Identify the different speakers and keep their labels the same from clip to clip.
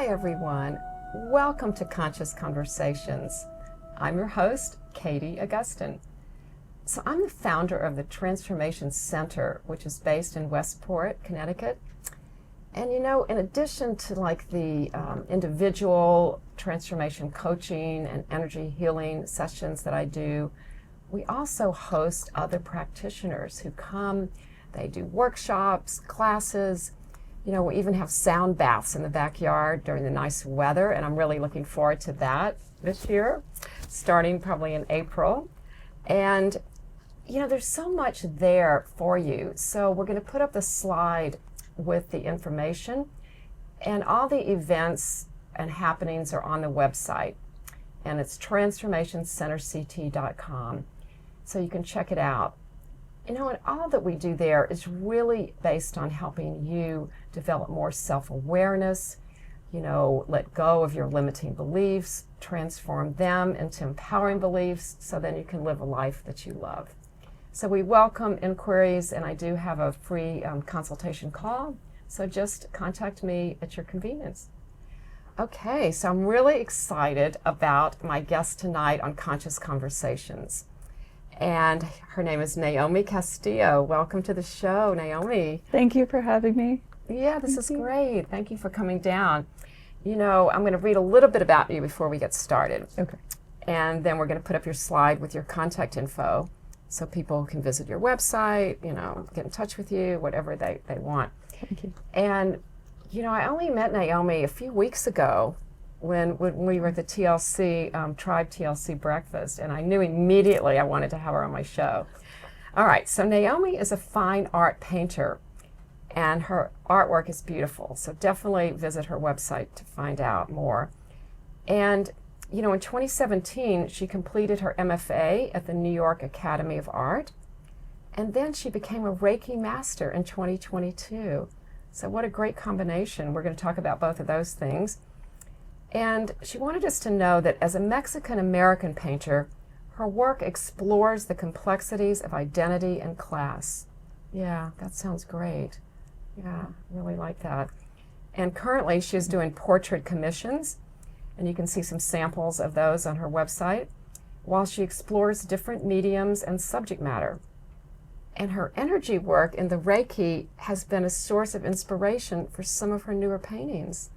Speaker 1: Hi everyone, welcome to Conscious Conversations. I'm your host, Katie Augustyn. So I'm the founder of the Transformation Center, which is based in Westport, Connecticut. And you know, in addition to like the individual transformation coaching and energy healing sessions that I do, we also host other practitioners who come. They do workshops, classes. You know, we even have sound baths in the backyard during the nice weather, and I'm really looking forward to that this year, starting probably in April. And, you know, there's so much there for you. So we're going to put up the slide with the information, and all the events and happenings are on the website, and it's transformationcenterct.com. So you can check it out. You know, and all that we do there is really based on helping you develop more self-awareness, you know, let go of your limiting beliefs, transform them into empowering beliefs, so then you can live a life that you love. So we welcome inquiries, and I do have a free consultation call, so just contact me at your convenience. Okay, so I'm really excited about my guest tonight on Conscious Conversations. And her name is Naomi Castillo. Welcome to the show, Naomi.
Speaker 2: Thank you for having me.
Speaker 1: Yeah, this is great. Thank you for coming down. You know, I'm going to read a little bit about you before we get started.
Speaker 2: Okay.
Speaker 1: And then we're going to put up your slide with your contact info so people can visit your website, you know, get in touch with you, whatever they want.
Speaker 2: Thank you.
Speaker 1: And, you know, I only met Naomi a few weeks ago when we were at the TLC, Tribe TLC breakfast, and I knew immediately I wanted to have her on my show. All right, so Naomi is a fine art painter, and her artwork is beautiful, so definitely visit her website to find out more. And, you know, in 2017, she completed her MFA at the New York Academy of Art, and then she became a Reiki Master in 2022. So what a great combination. We're going to talk about both of those things. And she wanted us to know that as a Mexican-American painter, her work explores the complexities of identity and class. Yeah, that sounds great. Yeah, really like that. And currently she's doing portrait commissions, and you can see some samples of those on her website, while she explores different mediums and subject matter. And her energy work in the Reiki has been a source of inspiration for some of her newer paintings.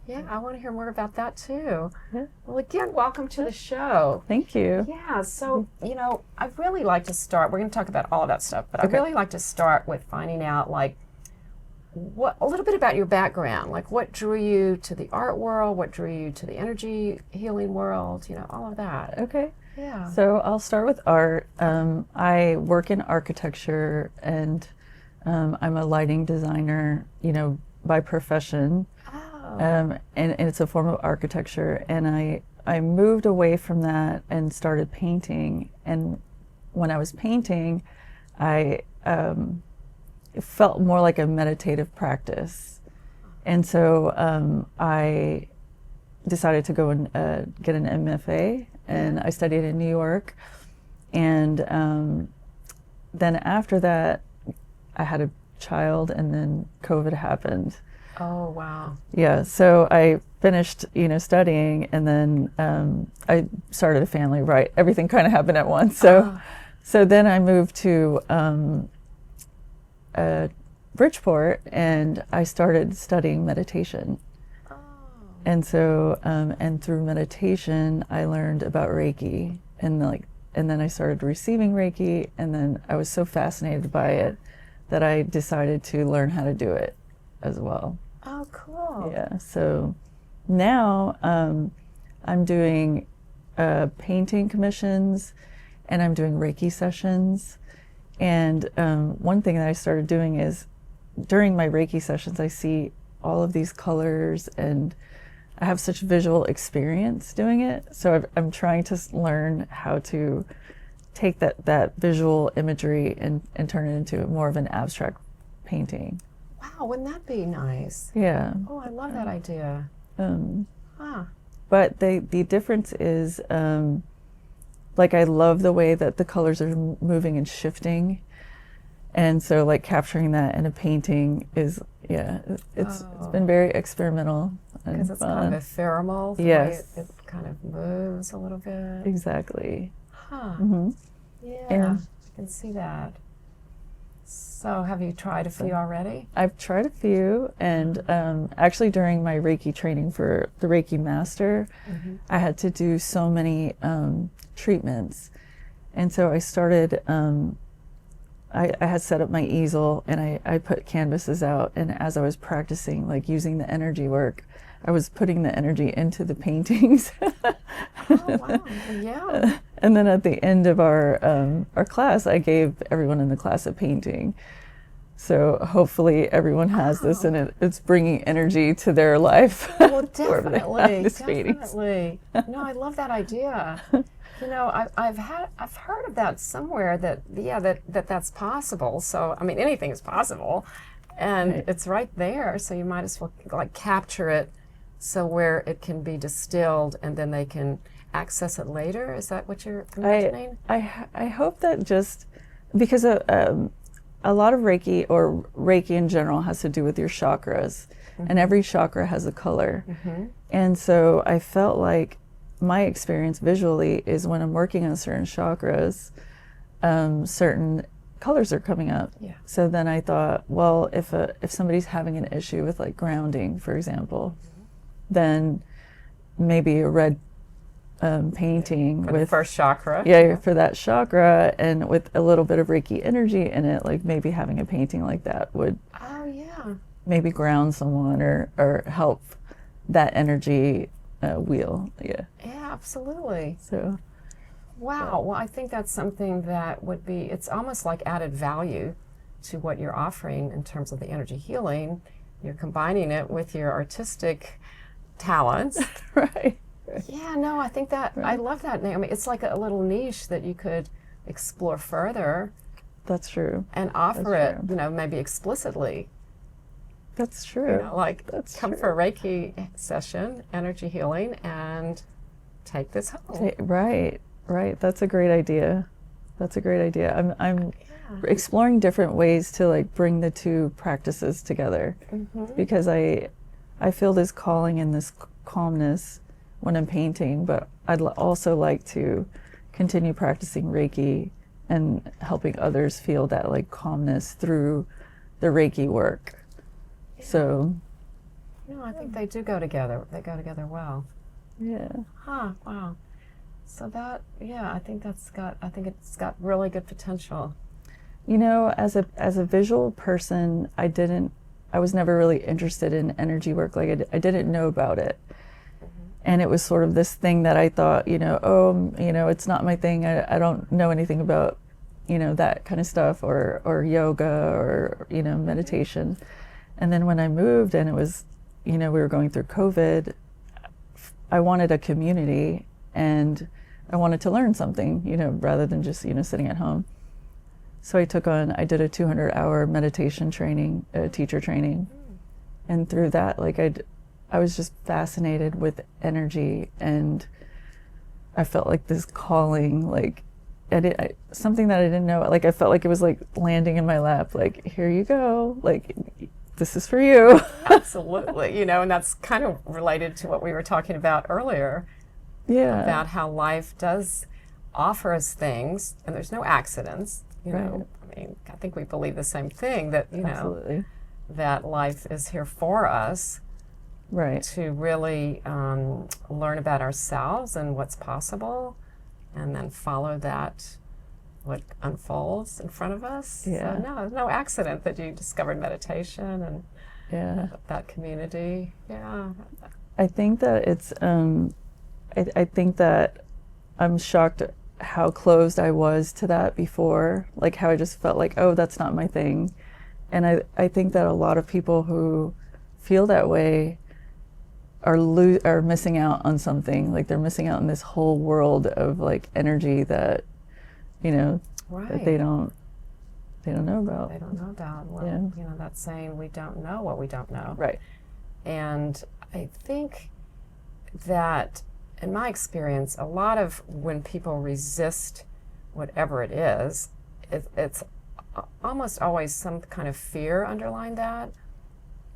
Speaker 1: Yeah, I want to hear more about that too.
Speaker 2: Yeah.
Speaker 1: Well, again, welcome to the show.
Speaker 2: Thank you.
Speaker 1: Yeah, so, you know, I'd really like to start, we're going to talk about all of that stuff, but
Speaker 2: Okay.
Speaker 1: I'd really like to start with finding out, like, a little bit about your background. Like, what drew you to the art world? What drew you to the energy healing world? You know, all of that.
Speaker 2: Okay.
Speaker 1: Yeah.
Speaker 2: So I'll start with art. I work in architecture, and I'm a lighting designer, you know, by profession. And it's a form of architecture, and I moved away from that and started painting. And when I was painting, it felt more like a meditative practice. And so I decided to go and get an MFA, and I studied in New York. And then after that, I had a child, and then COVID happened.
Speaker 1: Oh, wow.
Speaker 2: Yeah, so I finished, you know, studying, and then I started a family, right? Everything kind of happened at once. So then I moved to Bridgeport, and I started studying meditation.
Speaker 1: Oh.
Speaker 2: And so, and through meditation, I learned about Reiki, and then I started receiving Reiki, and then I was so fascinated by it that I decided to learn how to do it as well.
Speaker 1: Oh, cool.
Speaker 2: Yeah, so now I'm doing painting commissions, and I'm doing Reiki sessions. And one thing that I started doing is during my Reiki sessions, I see all of these colors, and I have such visual experience doing it. So I'm trying to learn how to take that visual imagery and turn it into more of an abstract painting.
Speaker 1: Wow, wouldn't that be nice?
Speaker 2: Yeah.
Speaker 1: Oh, I love that idea.
Speaker 2: But the difference is, like, I love the way that the colors are moving and shifting. And so, like, capturing that in a painting is, yeah, it's been very experimental.
Speaker 1: Because it's kind of
Speaker 2: fun.
Speaker 1: ephemeral, the way
Speaker 2: Yes.
Speaker 1: it kind of moves a little bit.
Speaker 2: Exactly.
Speaker 1: Huh.
Speaker 2: Hmm.
Speaker 1: Yeah,
Speaker 2: And
Speaker 1: I can see that. So have you tried a few already?
Speaker 2: I've tried a few, and actually during my Reiki training for the Reiki Master, I had to do so many treatments. And so I started, I had set up my easel and I put canvases out. And as I was practicing, like using the energy work, I was putting the energy into the paintings.
Speaker 1: Oh, wow. Yeah.
Speaker 2: And then at the end of our class, I gave everyone in the class a painting. So hopefully everyone has this, and it's bringing energy to their life.
Speaker 1: Well,
Speaker 2: wherever they have
Speaker 1: definitely,
Speaker 2: these paintings.
Speaker 1: definitely. No, I love that idea. You know, I've heard of that somewhere that that's possible. So I mean, anything is possible, and
Speaker 2: Right.
Speaker 1: it's right there. So you might as well like capture it, so where it can be distilled, and then they can access it later. Is that what you're imagining?
Speaker 2: I hope that just because a lot of Reiki, or Reiki in general, has to do with your chakras, and every chakra has a color. And so I felt like my experience visually is when I'm working on certain chakras, certain colors are coming up.
Speaker 1: Yeah.
Speaker 2: So then I thought, well, if somebody's having an issue with like grounding, for example, then maybe a red painting
Speaker 1: For
Speaker 2: with
Speaker 1: the first chakra.
Speaker 2: yeah, for that chakra, and with a little bit of Reiki energy in it, like maybe having a painting like that would
Speaker 1: Oh yeah.
Speaker 2: maybe ground someone or help that energy wheel. Yeah.
Speaker 1: Yeah, absolutely.
Speaker 2: So
Speaker 1: Wow. Well, I think that's something that would be, it's almost like added value to what you're offering in terms of the energy healing. You're combining it with your artistic talents.
Speaker 2: right.
Speaker 1: Yeah, no, I think that, I love that, Naomi. It's like a little niche that you could explore further
Speaker 2: That's true.
Speaker 1: and offer
Speaker 2: That's
Speaker 1: it,
Speaker 2: true.
Speaker 1: maybe explicitly.
Speaker 2: That's true.
Speaker 1: Like
Speaker 2: That's
Speaker 1: come
Speaker 2: true.
Speaker 1: for a Reiki session, energy healing, and take this home.
Speaker 2: Right. Right. That's a great idea. That's a great idea. I'm
Speaker 1: Yeah.
Speaker 2: exploring different ways to like bring the two practices together, because I feel this calling and this calmness when I'm painting, but I'd also like to continue practicing Reiki and helping others feel that like calmness through the Reiki work. So
Speaker 1: No, I think they do go together. They go together well.
Speaker 2: yeah.
Speaker 1: Huh, wow. So that, yeah, I think it's got really good potential.
Speaker 2: You know, as a visual person, I was never really interested in energy work. Like I didn't know about it. And it was sort of this thing that I thought, it's not my thing. I don't know anything about, that kind of stuff, or yoga, or, meditation. And then when I moved, and it was, we were going through COVID, I wanted a community, and I wanted to learn something, rather than just, sitting at home. So I did a 200-hour meditation training, teacher training. And through that, like I was just fascinated with energy, and I felt like this calling, like, something that I didn't know. Like I felt like it was like landing in my lap, like, here you go, like, this is for you.
Speaker 1: Absolutely. And that's kind of related to what we were talking about earlier,
Speaker 2: Yeah.
Speaker 1: about how life does offer us things, and there's no accidents.
Speaker 2: Right.
Speaker 1: I mean, I think we believe the same thing, that,
Speaker 2: Absolutely.
Speaker 1: that life is here for us.
Speaker 2: Right.
Speaker 1: To really learn about ourselves and what's possible, and then follow that, what unfolds in front of us.
Speaker 2: Yeah.
Speaker 1: So no accident that you discovered meditation and
Speaker 2: Yeah.
Speaker 1: that community. Yeah.
Speaker 2: I think that it's, I think that I'm shocked at how closed I was to that before, like how I just felt like, oh, that's not my thing. And I think that a lot of people who feel that way are missing out on something. Like they're missing out on this whole world of like energy that,
Speaker 1: Right.
Speaker 2: that they don't know about.
Speaker 1: They don't know about. Well,
Speaker 2: Yeah.
Speaker 1: that saying, we don't know what we don't know.
Speaker 2: Right.
Speaker 1: And I think that, in my experience, a lot of when people resist whatever it is, it's almost always some kind of fear underlying that.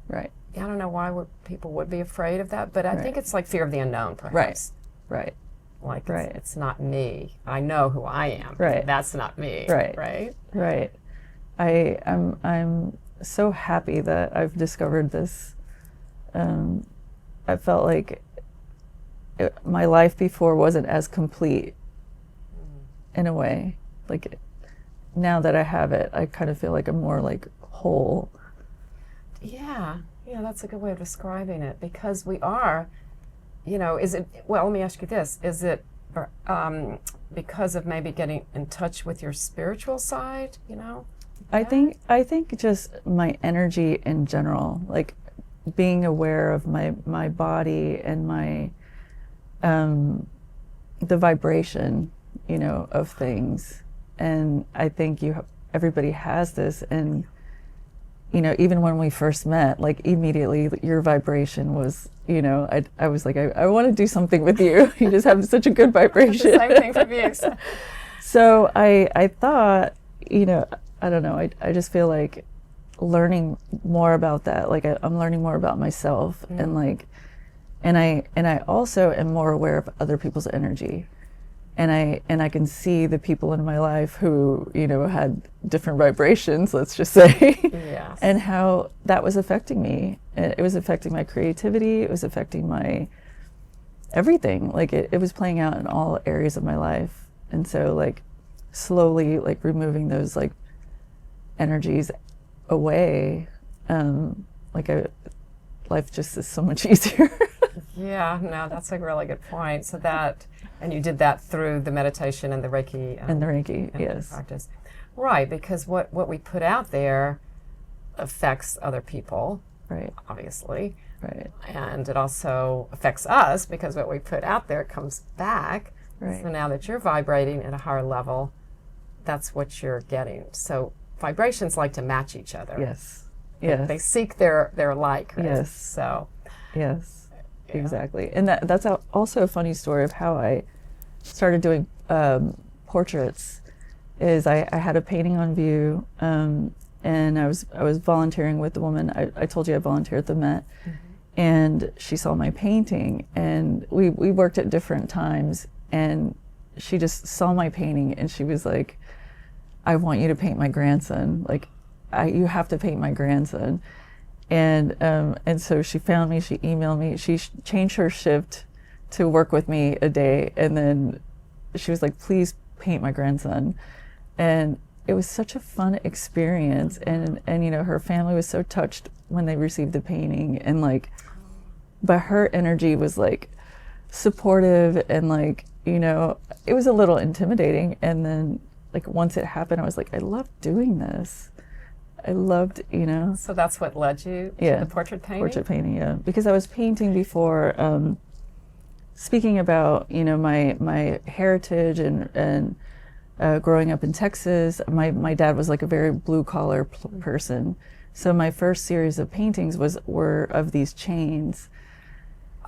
Speaker 2: Right.
Speaker 1: I don't know why people would be afraid of that, but I think it's like fear of the unknown, perhaps.
Speaker 2: Right.
Speaker 1: Like it's not me. I know who I am.
Speaker 2: Right.
Speaker 1: That's not me.
Speaker 2: Right.
Speaker 1: Right.
Speaker 2: Right. I'm so happy that I've discovered this. I felt like my life before wasn't as complete in a way. Like now that I have it, I kind of feel like I'm more like whole.
Speaker 1: Yeah, that's a good way of describing it, because we are, is it, well, let me ask you this, is it because of maybe getting in touch with your spiritual side,
Speaker 2: I think just my energy in general, like being aware of my body and my the vibration, of things. And I think everybody has this, and even when we first met, like immediately your vibration was, I was like, I want to do something with you. You just have such a good vibration.
Speaker 1: The same thing for me.
Speaker 2: So I thought, I don't know, I just feel like learning more about that. Like I'm learning more about myself, and like, and I also am more aware of other people's energy. And I can see the people in my life who, had different vibrations, let's just say,
Speaker 1: yes.
Speaker 2: and how that was affecting me. It was affecting my creativity. It was affecting my everything. Like it was playing out in all areas of my life. And so like slowly like removing those like energies away, life just is so much easier.
Speaker 1: Yeah, no, that's a really good point. So and you did that through the meditation and the Reiki.
Speaker 2: And the Reiki, yes.
Speaker 1: Practice. Right, because what we put out there affects other people.
Speaker 2: Right.
Speaker 1: Obviously.
Speaker 2: Right.
Speaker 1: And it also affects us, because what we put out there comes back.
Speaker 2: Right.
Speaker 1: So now that you're vibrating at a higher level, that's what you're getting. So vibrations like to match each other.
Speaker 2: Yes. Yes.
Speaker 1: They seek their like. Right?
Speaker 2: Yes.
Speaker 1: So.
Speaker 2: Yes. Yeah. Exactly. And that's also a funny story of how I started doing portraits. Is I had a painting on view, and I was volunteering with the woman. I told you I volunteered at the Met, and she saw my painting, and we worked at different times, and she just saw my painting, and she was like, "I want you to paint my grandson. Like, you have to paint my grandson." And so she found me, she emailed me, she changed her shift to work with me a day, and then she was like, "Please paint my grandson." And it was such a fun experience, and her family was so touched when they received the painting, and like, but her energy was like supportive, and like, it was a little intimidating. And then like once it happened, I was like, I love doing this. I loved,
Speaker 1: So that's what led you to the portrait painting?
Speaker 2: Portrait painting, yeah. Because I was painting before, speaking about, my heritage and growing up in Texas. My dad was like a very blue-collar person. So my first series of paintings were of these chains.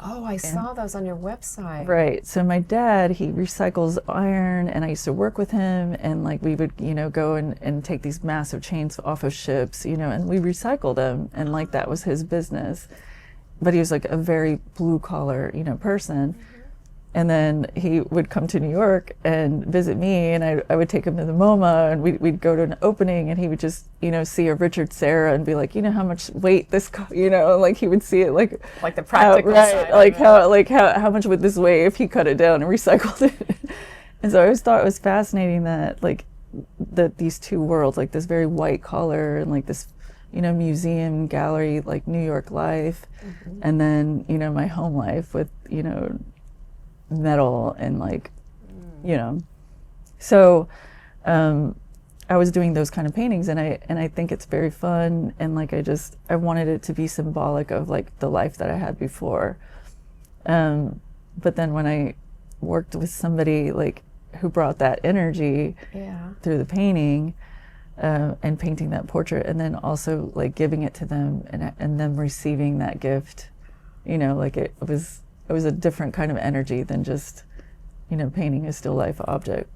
Speaker 1: Oh, I saw those on your website.
Speaker 2: Right. So my dad, he recycles iron, and I used to work with him, and like we would, go and take these massive chains off of ships, and we recycled them, and like that was his business. But he was like a very blue collar, person. And then he would come to New York and visit me, and I would take him to the MoMA, and we'd go to an opening, and he would just, see a Richard Serra and be like, how much weight this, like he would see it like
Speaker 1: the practical side.
Speaker 2: Like how much would this weigh if he cut it down and recycled it? And so I always thought it was fascinating that like that these two worlds, like this very white collar and like this, museum gallery, like New York life, and then, my home life with, metal and like, so I was doing those kind of paintings, and I think it's very fun, and like I wanted it to be symbolic of like the life that I had before. But then when I worked with somebody like who brought that energy through the painting, and painting that portrait, and then also like giving it to them and them receiving that gift, like it was a different kind of energy than just, painting a still life object.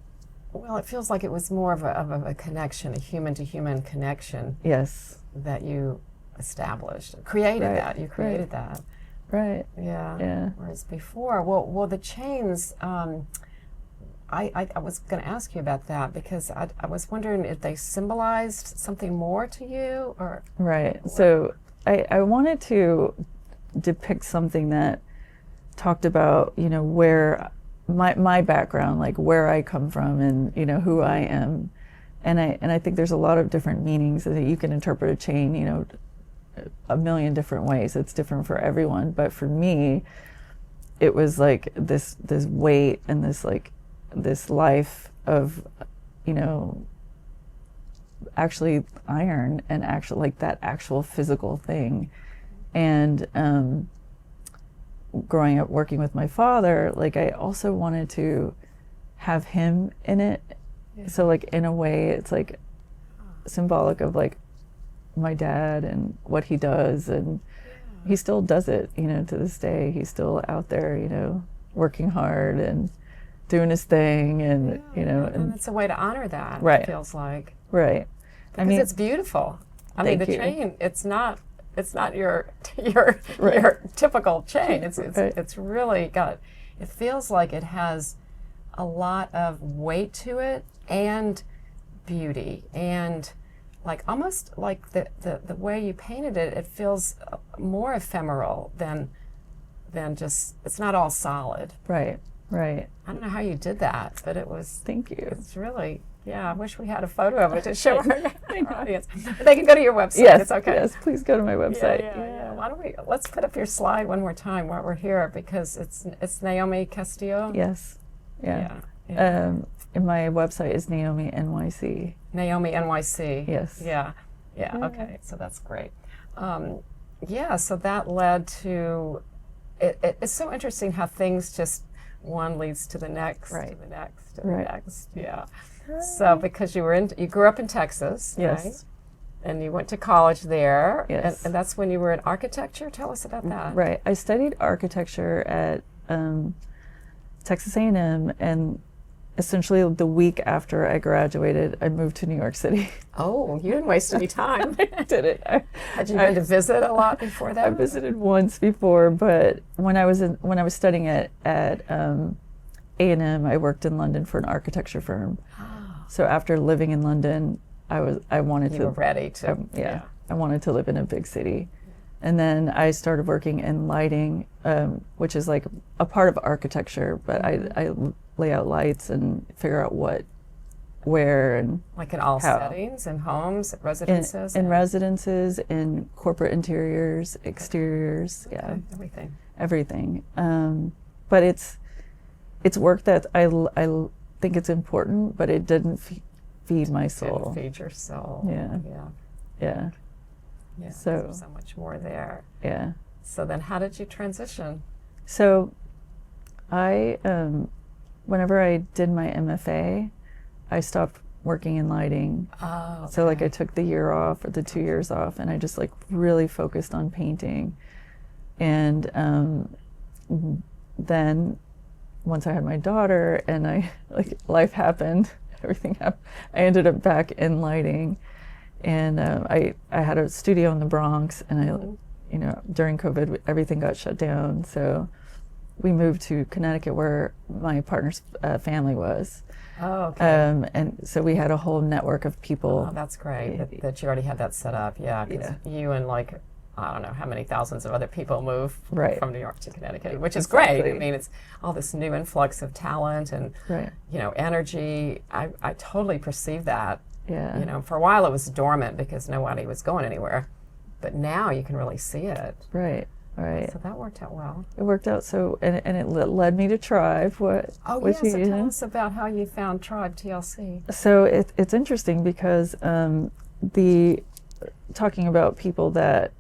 Speaker 1: Well, it feels like it was more of a connection, a human to human connection.
Speaker 2: Yes.
Speaker 1: That you established, created
Speaker 2: Right,
Speaker 1: that. You created that.
Speaker 2: Right.
Speaker 1: Yeah.
Speaker 2: Yeah.
Speaker 1: Whereas before, well, the chains. I was going to ask you about that because I was wondering if they symbolized something more to you, or
Speaker 2: Right. So I wanted to depict something that talked about, where my background, like where I come from and, who I am. And I think there's a lot of different meanings that you can interpret a chain, a million different ways. It's different for everyone. But for me, it was like this weight and this life of, actually iron and actual, like that actual physical thing. And growing up working with my father, like I also wanted to have him in it.
Speaker 1: Yeah.
Speaker 2: So like in a way it's like symbolic of like my dad and what he does, and he still does it, to this day. He's still out there, working hard and doing his thing, and
Speaker 1: and it's a way to honor that.
Speaker 2: Right.
Speaker 1: It feels like,
Speaker 2: right.
Speaker 1: because it's beautiful. I mean, the
Speaker 2: Thank you.
Speaker 1: chain. It's not your typical chain. It's really got. It feels like it has a lot of weight to it and beauty, and like almost like the way you painted it. It feels more ephemeral than just. It's not all solid.
Speaker 2: Right.
Speaker 1: I don't know how you did that, but it was.
Speaker 2: Thank you.
Speaker 1: It's really, I wish we had a photo of it to show our audience. They can go to your website.
Speaker 2: Yes.
Speaker 1: It's okay.
Speaker 2: Yes. Please go to my website.
Speaker 1: Yeah. Why don't let's put up your slide one more time while we're here, because it's Naomi Castillo.
Speaker 2: Yes. Yeah.
Speaker 1: Yeah.
Speaker 2: And my website is Naomi NYC.
Speaker 1: Naomi NYC.
Speaker 2: Yes.
Speaker 1: Yeah. Okay. So that's great. So that led to. It's so interesting how things just. One leads to the next,
Speaker 2: Right.
Speaker 1: to the next, to
Speaker 2: Right.
Speaker 1: the next. Yeah. So because you grew up in Texas,
Speaker 2: Yes.
Speaker 1: right? And you went to college there.
Speaker 2: Yes.
Speaker 1: And that's when you were in architecture. Tell us about that.
Speaker 2: Right. I studied architecture at Texas A&M, and essentially the week after I graduated, I moved to New York City.
Speaker 1: Oh, you didn't waste any time.
Speaker 2: I did it.
Speaker 1: Had you been to visit a lot before that?
Speaker 2: I visited once before, but when I was studying at A&M, I worked in London for an architecture firm. So after living in London, I wanted
Speaker 1: You
Speaker 2: to.
Speaker 1: were ready to.
Speaker 2: I wanted to live in a big city. And then I started working in lighting, which is like a part of architecture, but I lay out lights and figure out where, and
Speaker 1: Like in all
Speaker 2: how.
Speaker 1: settings, in homes, residences?
Speaker 2: in residences, in corporate interiors, exteriors,
Speaker 1: Everything.
Speaker 2: everything. But it's work that I think it's important, but it didn't feed my soul.
Speaker 1: Didn't feed your soul.
Speaker 2: Yeah.
Speaker 1: Yeah.
Speaker 2: So-
Speaker 1: There's so much more there.
Speaker 2: Yeah.
Speaker 1: So then how did you transition?
Speaker 2: So I, whenever I did my MFA, I stopped working in lighting.
Speaker 1: Oh,
Speaker 2: So like I took the year off or the 2 years off, and I just like really focused on painting. And then once I had my daughter and life happened, everything happened, I ended up back in lighting. And I had a studio in the Bronx, and during COVID, everything got shut down. So we moved to Connecticut, where my partner's family was.
Speaker 1: Oh, okay.
Speaker 2: And so we had a whole network of people.
Speaker 1: Oh, that's great that you already had that set up. Yeah, because you and I don't know how many thousands of other people move
Speaker 2: Right.
Speaker 1: from New York to Connecticut, which is
Speaker 2: Exactly.
Speaker 1: great. I mean, it's all this new influx of talent and
Speaker 2: Right.
Speaker 1: Energy. I totally perceive that.
Speaker 2: Yeah.
Speaker 1: For a while it was dormant because nobody was going anywhere, but now you can really see it.
Speaker 2: Right.
Speaker 1: So that worked out well.
Speaker 2: It worked out so, and it led me to Tribe. So
Speaker 1: Tell us about how you found Tribe TLC.
Speaker 2: So it's interesting because talking about people that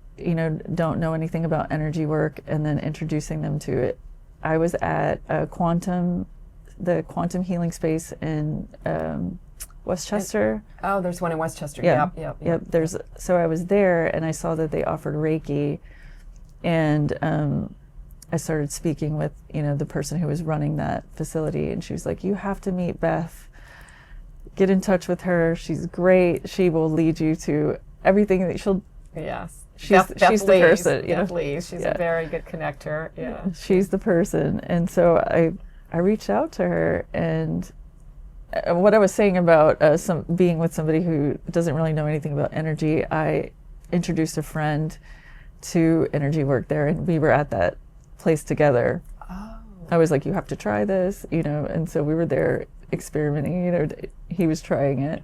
Speaker 2: don't know anything about energy work and then introducing them to it. I was at the quantum healing space in Westchester.
Speaker 1: There's one in Westchester.
Speaker 2: Yeah.
Speaker 1: Yep.
Speaker 2: So I was there, and I saw that they offered Reiki, and I started speaking with the person who was running that facility, and she was like, "You have to meet Beth. Get in touch with her. She's great. She will lead you to everything that she'll."
Speaker 1: Yes.
Speaker 2: she's the person.
Speaker 1: Beth Lees. She's a very good connector. Yeah.
Speaker 2: She's the person. And so I reached out to her, and what I was saying about being with somebody who doesn't really know anything about energy, I introduced a friend to energy work there, and we were at that place together.
Speaker 1: Oh.
Speaker 2: I was like, you have to try this, and so we were there experimenting, he was trying it.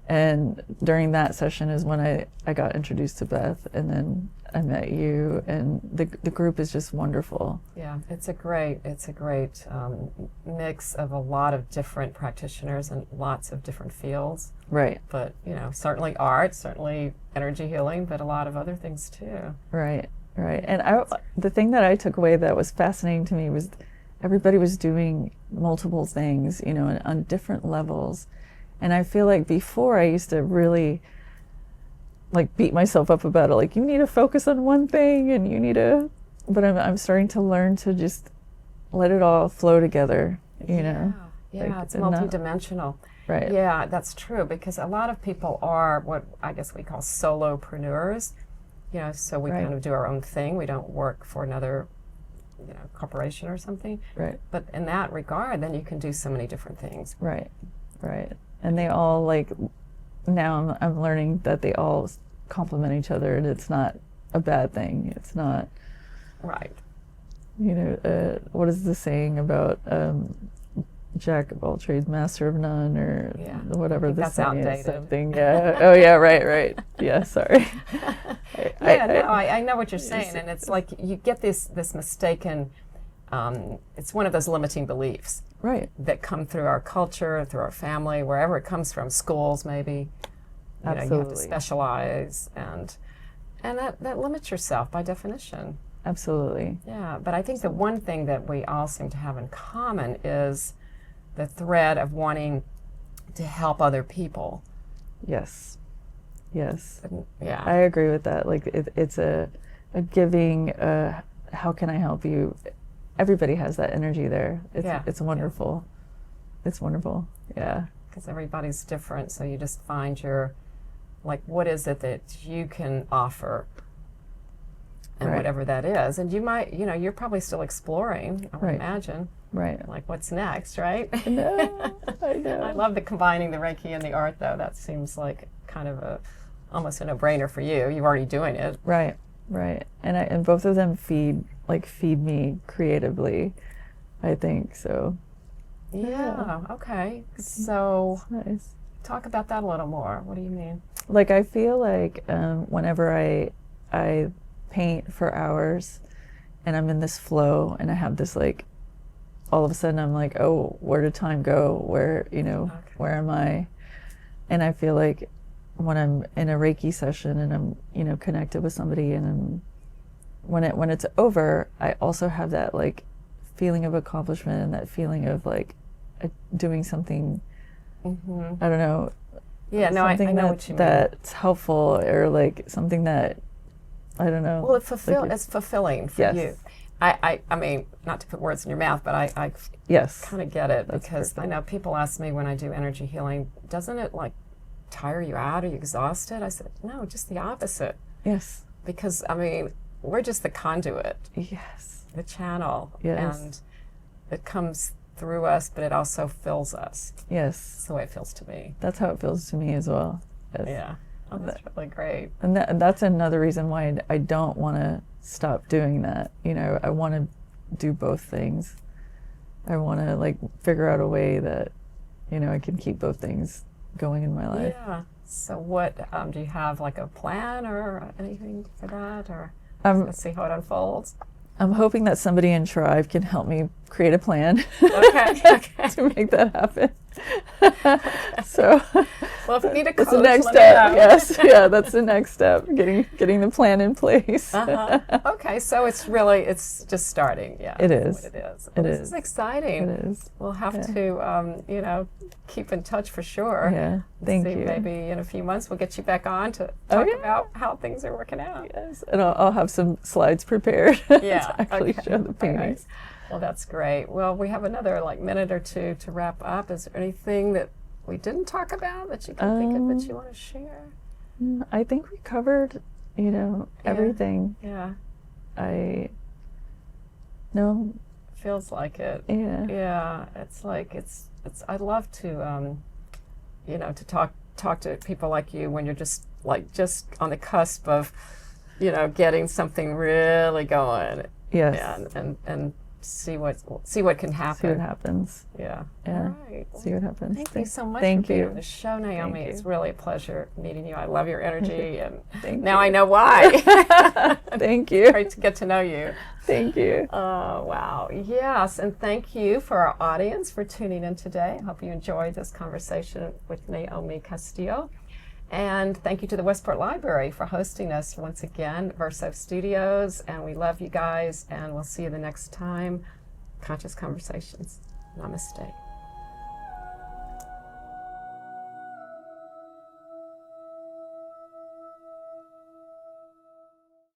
Speaker 2: And during that session is when I got introduced to Beth, and then I met you, and the group is just wonderful.
Speaker 1: Yeah, it's a great mix of a lot of different practitioners and lots of different fields.
Speaker 2: Right.
Speaker 1: But, certainly art, certainly energy healing, but a lot of other things too.
Speaker 2: Right, right. And the thing that I took away that was fascinating to me was everybody was doing multiple things, on different levels. And I feel like before I used to really beat myself up about it, like you need to focus on one thing and you need to, but I'm starting to learn to just let it all flow together,
Speaker 1: Yeah, it's multidimensional.
Speaker 2: Right.
Speaker 1: Yeah, that's true, because a lot of people are what I guess we call solopreneurs, so we kind of do our own thing. We don't work for another, corporation or something.
Speaker 2: Right.
Speaker 1: But in that regard, then you can do so many different things.
Speaker 2: Right, right. And they all now I'm learning that they all complement each other, and it's not a bad thing. It's not.
Speaker 1: Right.
Speaker 2: What is the saying about Jack of all trades, master of none, or whatever the saying is. Something. Yeah. Oh yeah. Right. Yeah. Sorry.
Speaker 1: I know what you're saying, and it's like you get this mistaken. It's one of those limiting beliefs.
Speaker 2: Right.
Speaker 1: That come through our culture, through our family, wherever it comes from, schools maybe.
Speaker 2: Absolutely.
Speaker 1: You have to specialize, and that limits yourself by definition.
Speaker 2: Absolutely.
Speaker 1: Yeah, but I think the one thing that we all seem to have in common is the thread of wanting to help other people.
Speaker 2: Yes. Yes.
Speaker 1: Yeah.
Speaker 2: I agree with that. It's a giving, how can I help you? Everybody has that energy there. It's wonderful. Yeah. It's wonderful. Yeah.
Speaker 1: Because everybody's different, so you just find what is it that you can offer, and whatever that is. And you might, you're probably still exploring, I would imagine.
Speaker 2: Right.
Speaker 1: Like, what's next, right?
Speaker 2: I know.
Speaker 1: I love combining the Reiki and the art, though. That seems like kind of almost a no-brainer for you. You're already doing it.
Speaker 2: Right. And both of them feed me creatively, I think, so.
Speaker 1: Yeah. Okay. So,
Speaker 2: nice.
Speaker 1: Talk about that a little more. What do you mean?
Speaker 2: I feel like whenever I paint for hours and I'm in this flow and I have this all of a sudden I'm like, oh, where did time go? Where am I? And I feel like when I'm in a Reiki session and I'm, connected with somebody, and when it's over, I also have that feeling of accomplishment and that feeling of doing something.
Speaker 1: Mm-hmm.
Speaker 2: I don't know.
Speaker 1: Yeah, no, I know what you mean.
Speaker 2: That's helpful, or something that, I don't know.
Speaker 1: Well, it's fulfilling for you. I mean, not to put words in your mouth, but I kind of get it. That's because perfect. I know people ask me when I do energy healing, doesn't it tire you out? Are you exhausted? I said, no, just the opposite.
Speaker 2: Yes.
Speaker 1: Because, I mean, we're just the conduit.
Speaker 2: Yes.
Speaker 1: The channel.
Speaker 2: Yes.
Speaker 1: And it comes through us, but it also fills us.
Speaker 2: Yes.
Speaker 1: That's the way it feels to me.
Speaker 2: That's how it feels to me as well. Yes.
Speaker 1: Yeah. Oh, that's really great.
Speaker 2: And that's another reason why I don't want to stop doing that. I want to do both things. I want to figure out a way that, I can keep both things going in my life.
Speaker 1: Yeah. So what, do you have a plan or anything for that, or let's see how it unfolds?
Speaker 2: I'm hoping that somebody in Tribe can help me create a plan
Speaker 1: okay.
Speaker 2: to make that happen. So,
Speaker 1: well, if you need a
Speaker 2: that's
Speaker 1: coach,
Speaker 2: the next step. Yes, yeah, that's the next step. Getting the plan in place.
Speaker 1: Okay, so it's just starting. Yeah,
Speaker 2: it is.
Speaker 1: What it is.
Speaker 2: Well,
Speaker 1: this is exciting.
Speaker 2: It is.
Speaker 1: We'll have to, keep in touch for sure.
Speaker 2: Yeah. Thank you.
Speaker 1: Maybe in a few months we'll get you back on to talk about how things are working out.
Speaker 2: Yes, and I'll have some slides prepared.
Speaker 1: Yeah.
Speaker 2: to actually show the paintings.
Speaker 1: Right. Well, that's great. Well, we have another minute or two to wrap up. Is there anything that we didn't talk about that you can think of that you want to share?
Speaker 2: I think we covered you know,
Speaker 1: Yeah.
Speaker 2: everything.
Speaker 1: Yeah.
Speaker 2: I no,
Speaker 1: Feels like it.
Speaker 2: yeah,
Speaker 1: Yeah. It's like it's. I love to you know, to talk to people like you when you're just on the cusp of, you know, getting something really going.
Speaker 2: yes.
Speaker 1: And see what can happen.
Speaker 2: See what happens.
Speaker 1: Yeah.
Speaker 2: Yeah.
Speaker 1: All right.
Speaker 2: See what happens.
Speaker 1: Thank you so much
Speaker 2: Thank
Speaker 1: for being
Speaker 2: you.
Speaker 1: on the show, Naomi.
Speaker 2: Thank you.
Speaker 1: It's really a pleasure meeting you. I love your energy, and
Speaker 2: Thank
Speaker 1: now
Speaker 2: you.
Speaker 1: I know why.
Speaker 2: Thank you.
Speaker 1: Great to get to know you.
Speaker 2: Thank you.
Speaker 1: Oh, wow. Yes, and thank you for our audience for tuning in today. I hope you enjoyed this conversation with Naomi Castillo. And thank you to the Westport Library for hosting us once again, Verso Studios. And we love you guys, and we'll see you the next time. Conscious Conversations. Namaste.